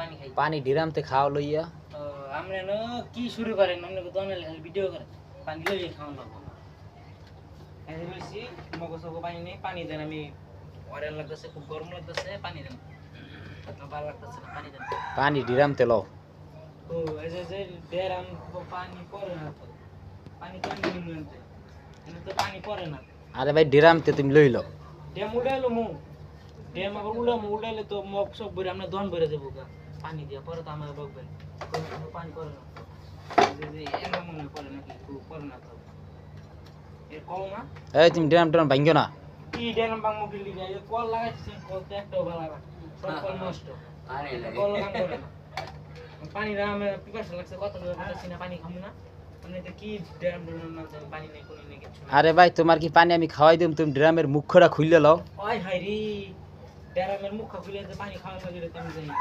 পানি খাই পানি ডিরামতে খাও লইয়া আমরা ন কি শুরু করেন আমরা তো অনলাইন ভিডিও করে পানি লইয়ে খাওয়া লাগবো এই বলছি মগজকে পানি নেই পানি দেন আমি ওরে লাগতেছে খুব গরম লাগতেছে পানি দেন ভালো লাগতেছে না পানি দেন পানি ডিরামতে লও ও এই যে ডেরাম পানি পড়ে না তো পানি তো আমি নিতে এনে তো পানি পড়ে না আরে ভাই ডিরামতে তুমি লই লও ড্যাম উড়াইলো মু ড্যাম আবার উড়াইলে তো মগ সব ভরে আমরা দন ভরে যাবো গা পানি দিয়ে পরে তো আমার বকবেন পানি পড়ে না যে এমন মনে পড়ে নাকি পড়ে না তো এর কল না এই তুমি ডিরাম টিরাম ভাঙ্গো না কি ড্যাম বাং মুখে লিগে এই কল লাগাইছে কল তো একটাও ভালো লাগে সব কল নষ্ট কল কাম করে না পানি না আমি পিপাসা লাগছে কত করে না পানি খামু না মানে তো কি ড্যাম না পানি নেই কোন নেই কিছু আরে ভাই তোমার কি পানি আমি খাওয়াই দিম তুমি ড্রামের মুখটা খুললে লও ওই হাই রে ড্যামের মুখ খুলে যে পানি খাওয়া লাগে তুমি জানি